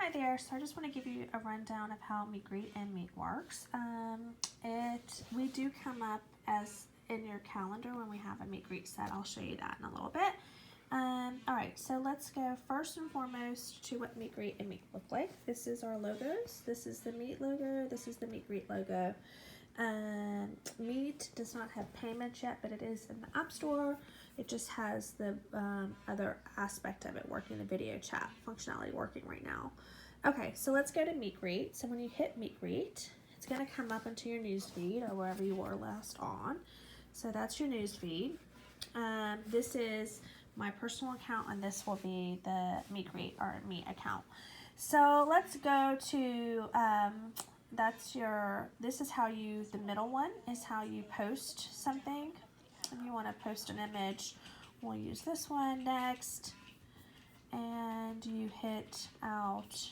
Hi there, so I just want to give you a rundown of how Meet Greet and Meet works. We do come up as in your calendar when we have a Meet Greet set. I'll show you that in a little bit. Alright, so let's go first and foremost to what Meet Greet and Meet look like. This is our logos. This is the Meet logo. This is the Meet Greet logo. Meet does not have payments yet, but it is in the App Store. It just has the other aspect of it working, the video chat functionality working right now. Okay, so let's go to Meet Greet. So when you hit Meet Greet, it's going to come up into your news feed or wherever you were last on. So that's your news feed. This is my personal account, and this will be the Meet Greet or Meet account. So let's go to this is how the middle one is how you post something. If you want to post an image, we'll use this one next. And you hit out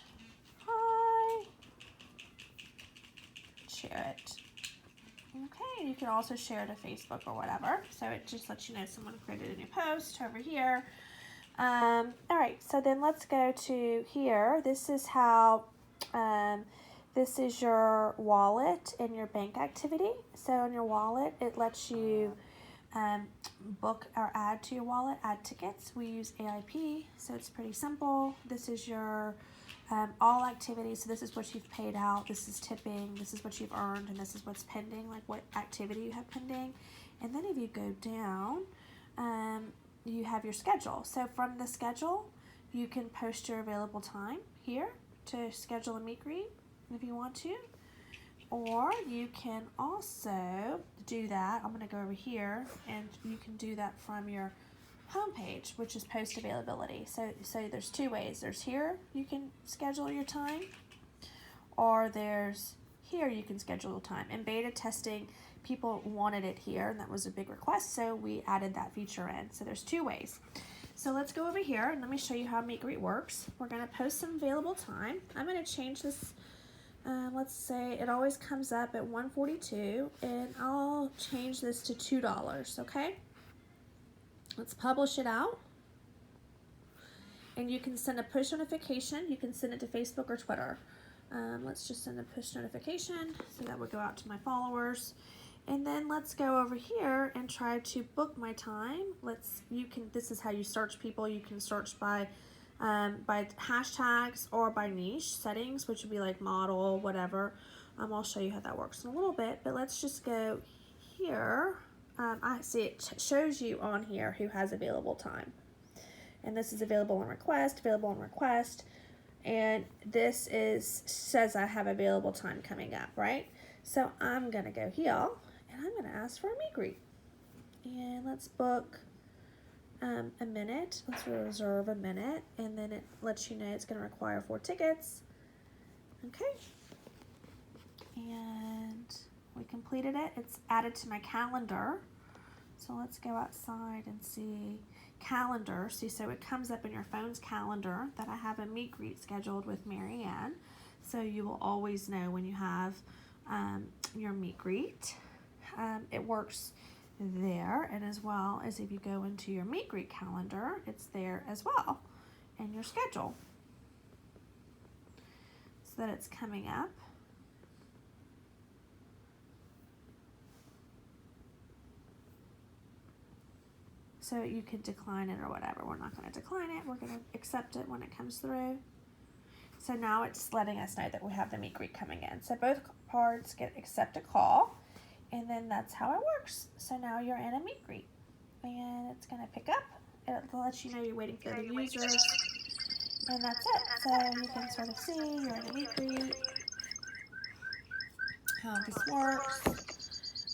hi, share it. Okay, you can also share to Facebook or whatever. So it just lets you know someone created a new post over here. All right, so then let's go to here. This is how, this is your wallet and your bank activity. So in your wallet, it lets you book or add to your wallet, add tickets. We use AIP, so it's pretty simple. This is your all activities. So this is what you've paid out. This is tipping. This is what you've earned, and this is what's pending, like what activity you have pending. And then if you go down, you have your schedule. So from the schedule, you can post your available time here to schedule a Meet Greet if you want to. Or you can also do that. I'm going to go over here, and you can do that from your homepage, which is post availability. So there's two ways. There's here you can schedule your time, or there's here you can schedule time. In beta testing, people wanted it here, and that was a big request, so we added that feature in. So there's two ways. So let's go over here, and let me show you how Meet Greet works. We're going to post some available time. I'm going to change this. Let's say it always comes up at $1.42, and I'll change this to $2, okay? Let's publish it out. And you can send a push notification. You can send it to Facebook or Twitter. Let's just send a push notification so that would go out to my followers. And then let's go over here and try to book my time. This is how you search people. You can search by hashtags or by niche settings, which would be like model, whatever. I'll show you how that works in a little bit, but let's just go here. I see it shows you on here who has available time. And this is available on request, and this says I have available time coming up, right? So I'm gonna go here, and I'm gonna ask for a Meet Greet. And let's book a minute. Let's reserve a minute, and then it lets you know it's going to require 4 tickets. Okay, and we completed it. It's added to my calendar. So let's go outside and see calendar. See, so it comes up in your phone's calendar that I have a Meet Greet scheduled with Marianne. So you will always know when you have your Meet Greet. It works there, and as well as if you go into your Meet Greet calendar, it's there as well, and your schedule, so that it's coming up. So you could decline it or whatever. We're not going to decline it. We're going to accept it when it comes through. So now it's letting us know that we have the Meet Greet coming in. So both parts get accept a call. And then that's how it works. So now you're in a Meet Greet, and it's going to pick up. It'll let you know you're waiting for the user, and that's it. So you can sort of see you're in a Meet Greet, how this works.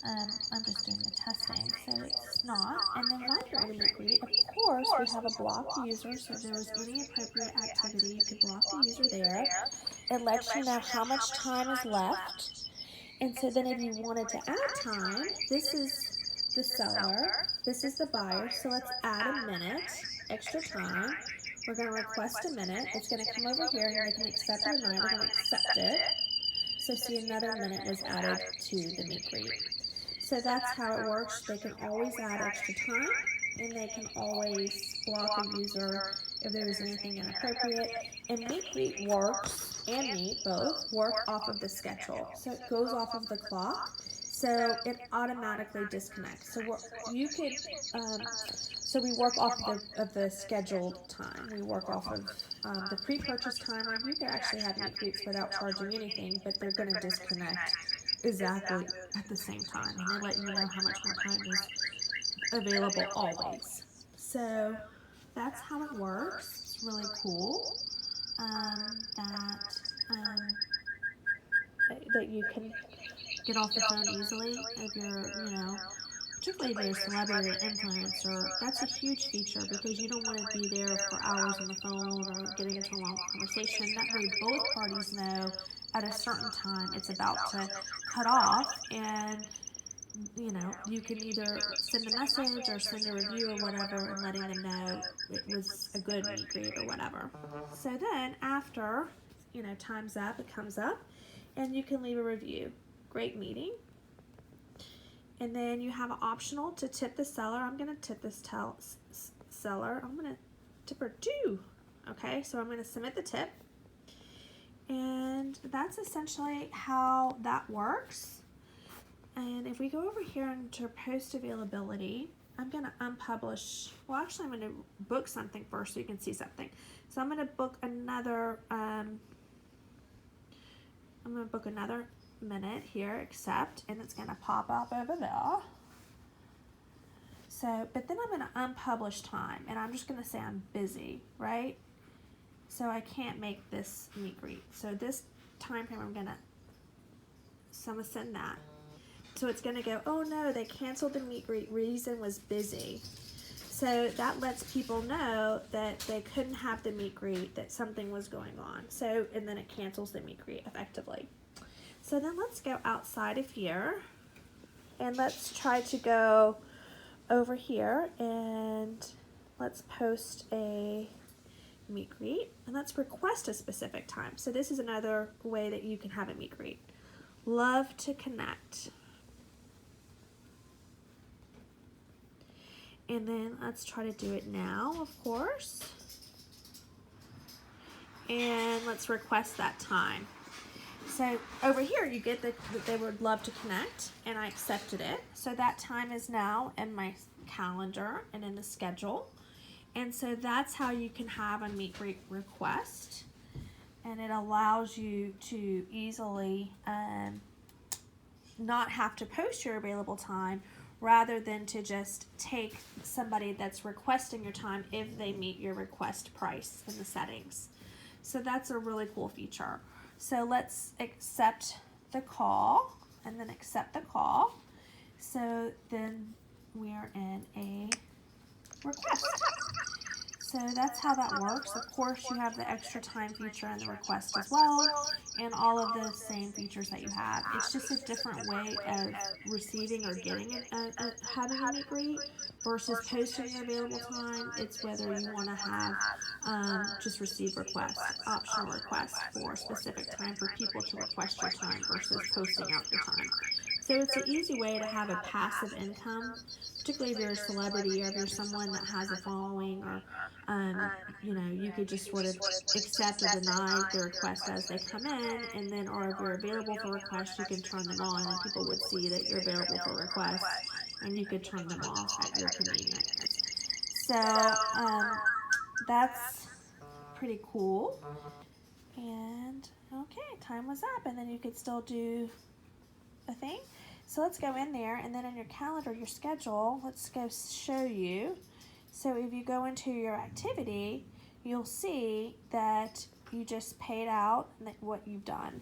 I'm just doing the testing, so it's not. And then while you're in a Meet Greet, of course, we have a blocked user, so if there was any appropriate activity, you could block the user there. It lets you know how much time is left. And so then if you wanted to add time, this is the seller, this is the buyer, so let's add a minute, extra time. We're going to request a minute. It's going to come over here, and they can accept it or not. We're going to accept it. So see, another minute was added to the Meet Greet. So that's how it works. They can always add extra time, and they can always block a user if there was anything inappropriate. And Meet Greet works, and Meet both work off of the schedule. So it goes off of the clock. So it automatically disconnects. So you could, so we work off of the scheduled time. We work off of the pre-purchase time. Like you could actually have Meet Greets without charging anything, but they're going to disconnect exactly at the same time, and they let you know how much more time is available always. So that's how it works. It's really cool that you can get off the phone easily if you're, particularly if you're a celebrity or influencer. That's a huge feature because you don't want to be there for hours on the phone or getting into a long conversation. That way both parties know at a certain time it's about to cut off, and you can either send a message or send a review or whatever and letting them know it was a good meet greet or whatever. So then after, time's up, it comes up, and you can leave a review. Great meeting. And then you have an optional to tip the seller. I'm going to tip this seller. I'm going to tip her 2. Okay, so I'm going to submit the tip. And that's essentially how that works. And if we go over here into post availability, I'm going to unpublish. Well, actually, I'm going to book something first so you can see something. So I'm going to book another. I'm going to book another minute here, accept, and it's going to pop up over there. So, but then I'm going to unpublish time, and I'm just going to say I'm busy, right? So I can't make this meet greet. So this time frame, I'm going to send that. So it's going to go, oh no, they canceled the meet greet, reason was busy. So that lets people know that they couldn't have the meet greet, that something was going on. So, and then it cancels the meet greet effectively. So then let's go outside of here, and let's try to go over here, and let's post a meet greet, and let's request a specific time. So this is another way that you can have a meet greet. Love to connect. And then let's try to do it now, of course. And let's request that time. So over here you get that they would love to connect, and I accepted it. So that time is now in my calendar and in the schedule. And so that's how you can have a meet greet request. And it allows you to easily not have to post your available time, rather than to just take somebody that's requesting your time if they meet your request price in the settings. So that's a really cool feature. So let's accept the call, and then accept the call. So then we're in a request. So that's how that works. Of course, you have the extra time feature in the request as well, and all of the same features that you have. It's just a different way of receiving or getting having a meet greet versus posting your available time. It's whether you want to have just receive requests, optional requests for a specific time for people to request your time versus posting out your time. So it's an easy way to have a passive income, particularly if you're a celebrity or if you're someone that has a following, or you could just sort of accept or deny the request as they come in, and then, or if you're available for requests, you can turn them on, and people would see that you're available for requests, and you could turn them off at your convenience. So that's pretty cool. And okay, time was up, and then you could still do a thing. So let's go in there, and then in your calendar, your schedule, let's go show you. So if you go into your activity, you'll see that you just paid out what you've done.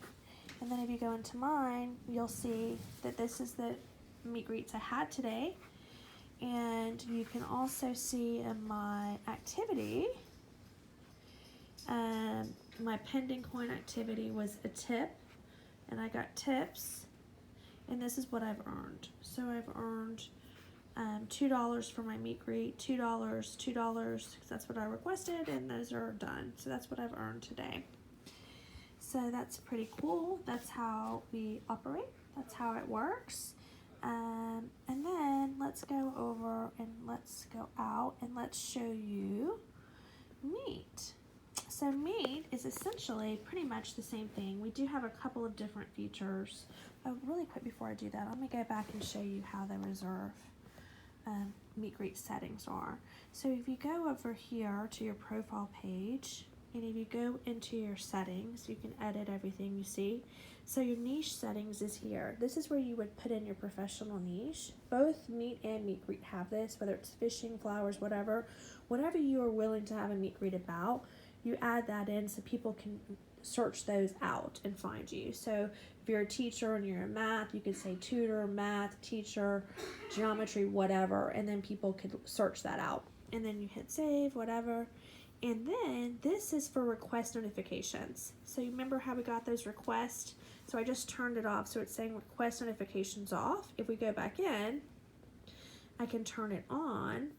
And then if you go into mine, you'll see that this is the meet greets I had today. And you can also see in my activity, my pending coin activity was a tip, and I got tips. And this is what I've earned. So I've earned $2 for my meet greet, $2, because that's what I requested, and those are done. So that's what I've earned today. So that's pretty cool. That's how we operate. That's how it works. And then let's go over and let's go out and let's show you Meet. So Meet is essentially pretty much the same thing. We do have a couple of different features. Oh, really quick before I do that, let me go back and show you how the reserve Meet Greet settings are. So if you go over here to your profile page, and if you go into your settings, you can edit everything you see. So your niche settings is here. This is where you would put in your professional niche. Both Meet and Meet Greet have this, whether it's fishing, flowers, whatever you are willing to have a Meet Greet about, you add that in so people can search those out and find you. So if you're a teacher and you're in math, you could say tutor, math, teacher, geometry, whatever, and then people could search that out. And then you hit save, whatever. And then this is for request notifications. So you remember how we got those requests? So I just turned it off. So it's saying request notifications off. If we go back in, I can turn it on,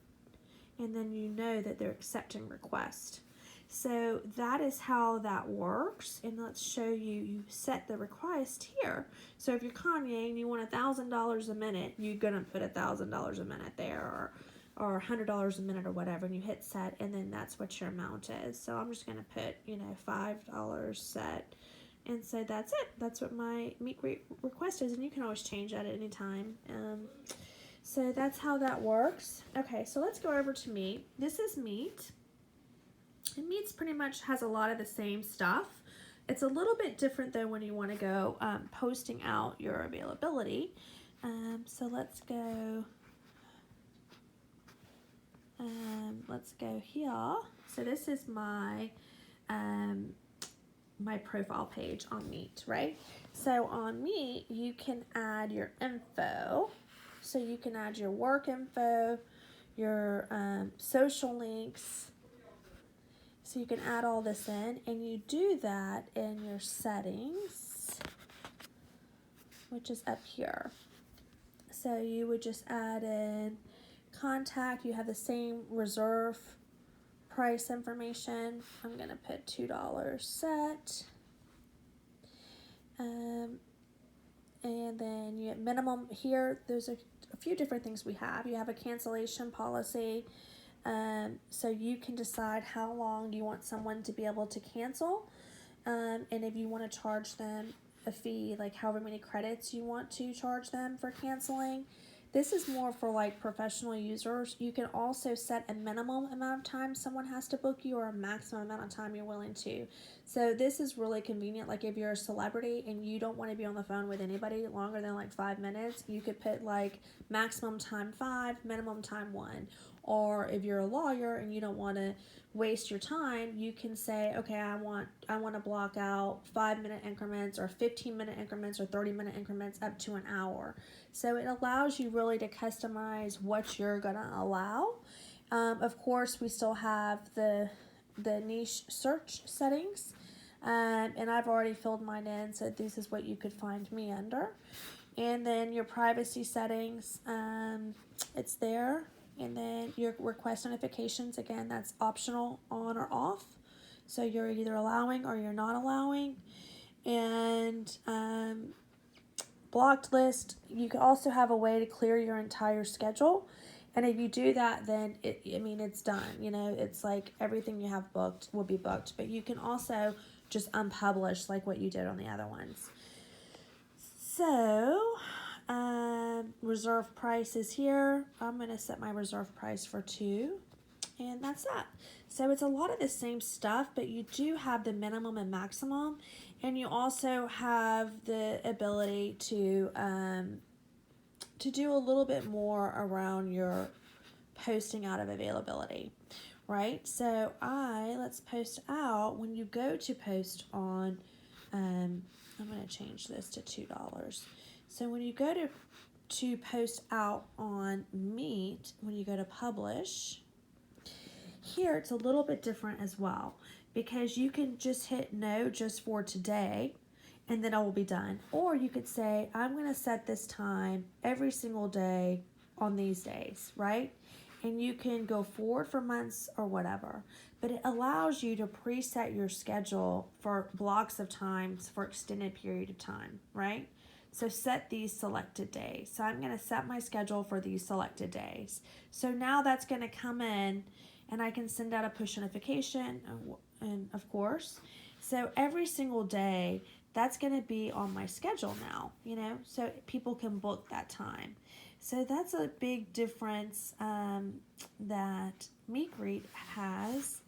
and then you know that they're accepting request. So that is how that works. And let's show you, you set the request here. So if you're Kanye and you want $1,000 a minute, you're gonna put $1,000 a minute there, or $100 a minute or whatever, and you hit set, and then that's what your amount is. So I'm just gonna put, $5 set. And so that's it. That's what my Meet Greet request is, and you can always change that at any time. So that's how that works. Okay, so let's go over to Meet. This is Meet. And Meet's pretty much has a lot of the same stuff. It's a little bit different though when you want to go posting out your availability. So let's go here. So this is my my profile page on Meet, right? So on Meet, you can add your info. So you can add your work info, your social links. So you can add all this in, and you do that in your settings, which is up here. So you would just add in contact. You have the same reserve price information. I'm gonna put $2 set. And then you minimum here, there's a few different things we have. You have a cancellation policy. So you can decide how long you want someone to be able to cancel. And if you want to charge them a fee, like however many credits you want to charge them for canceling. This is more for like professional users. You can also set a minimum amount of time someone has to book you, or a maximum amount of time you're willing to. So this is really convenient. Like if you're a celebrity and you don't want to be on the phone with anybody longer than like 5 minutes, you could put like maximum time 5, minimum time 1. Or if you're a lawyer and you don't want to waste your time, you can say, okay, I want to block out 5-minute increments, or 15-minute increments, or 30-minute increments up to an hour. So it allows you really to customize what you're gonna allow. Of course, we still have the niche search settings, and I've already filled mine in, so this is what you could find me under. And then your privacy settings, it's there. And then your request notifications, again, that's optional, on or off. So you're either allowing or you're not allowing. And blocked list, you can also have a way to clear your entire schedule. And if you do that, then it's done. It's like everything you have booked will be booked. But you can also just unpublish like what you did on the other ones. So reserve price is here. I'm going to set my reserve price for 2, and that's that. So it's a lot of the same stuff, but you do have the minimum and maximum, and you also have the ability to do a little bit more around your posting out of availability, right? So let's post out. When you go to post on, I'm going to change this to $2. So when you go to post out on Meet, when you go to publish, here it's a little bit different as well, because you can just hit no just for today, and then it will be done. Or you could say, I'm going to set this time every single day on these days, right? And you can go forward for months or whatever. But it allows you to preset your schedule for blocks of times for extended period of time, right? So set these selected days. So I'm going to set my schedule for these selected days. So now that's going to come in, and I can send out a push notification, and of course, so every single day, that's going to be on my schedule now, you know, so people can book that time. So that's a big difference that MeetGreet has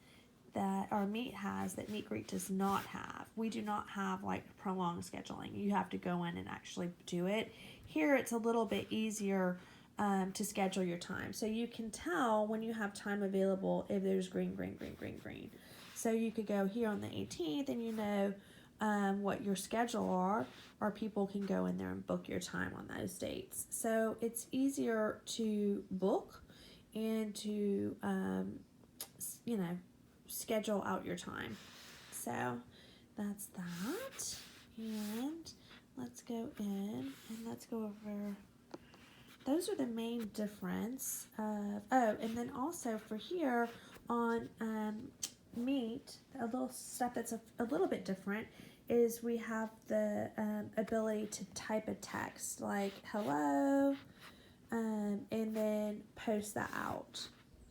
that MeetGreet does not have. We do not have like prolonged scheduling. You have to go in and actually do it. Here it's a little bit easier to schedule your time. So you can tell when you have time available if there's green. So you could go here on the 18th and you know what your schedule are, or people can go in there and book your time on those dates. So it's easier to book and to, you know, schedule out your time. So that's that. And let's go in and let's go over. Those are the main difference of, oh, and then also for here on Meet, a little stuff that's a little bit different is we have the ability to type a text like hello and then post that out.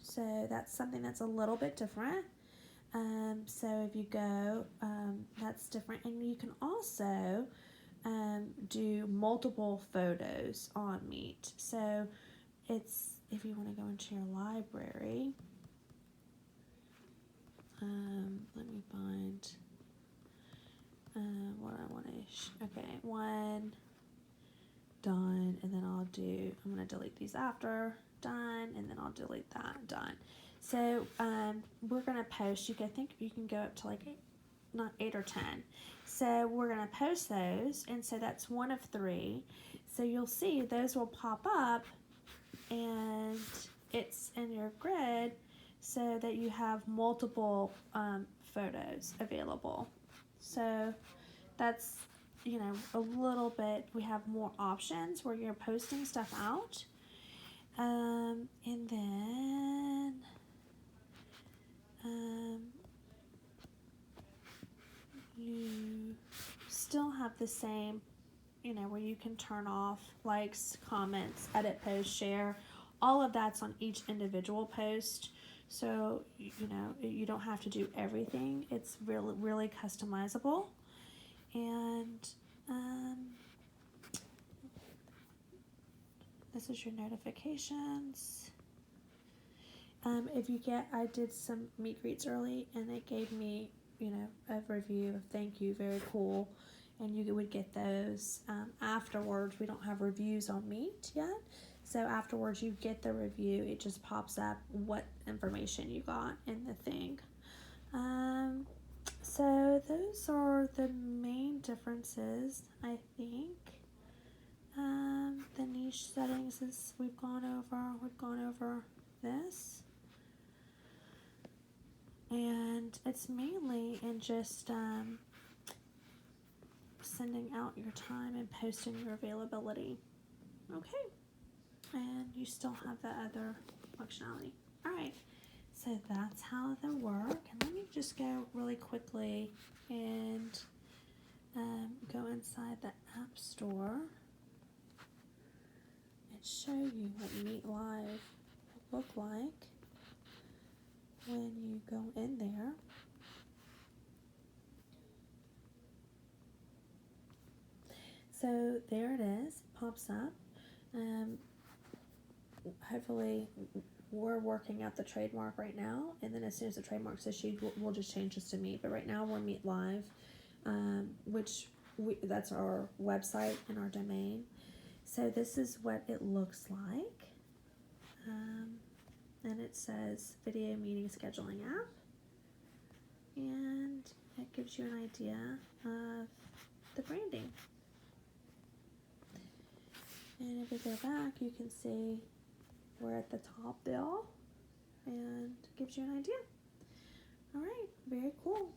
So that's something that's a little bit different. So if you go, that's different. And you can also do multiple photos on Meet. So it's, if you want to go into your library, let me find what I want to, okay, one, done, and then I'm going to delete these after, done, and then I'll delete that, done. So we're going to post, I think you can go up to like not 8 or 10. So we're going to post those, and so that's one of 3. So you'll see those will pop up, and it's in your grid so that you have multiple photos available. So that's, you know, a little bit, we have more options where you're posting stuff out. And then you still have the same, you know, where you can turn off likes, comments, edit post, share. All of that's on each individual post. So, you know, you don't have to do everything. It's really, really customizable. And this is your notifications. If you get, I did some meet greets early and it gave me, you know, a review of thank you, very cool. And you would get those afterwards. We don't have reviews on Meet yet. So afterwards you get the review. It just pops up what information you got in the thing. So those are the main differences, I think. The niche settings is we've gone over this. And it's mainly in just sending out your time and posting your availability. Okay. And you still have the other functionality. Alright, so that's how they work. And let me just go really quickly and go inside the App Store and show you what Meet Live will look like when you go in there. So there it is, it pops up. Hopefully we're working out the trademark right now, and then as soon as the trademark's issued, we'll just change this to Meet. But right now we're Meet Live, which that's our website and our domain. So this is what it looks like, and it says video meeting scheduling app, and it gives you an idea of the branding. And if you go back, you can see we're at the top there, and gives you an idea. All right, very cool.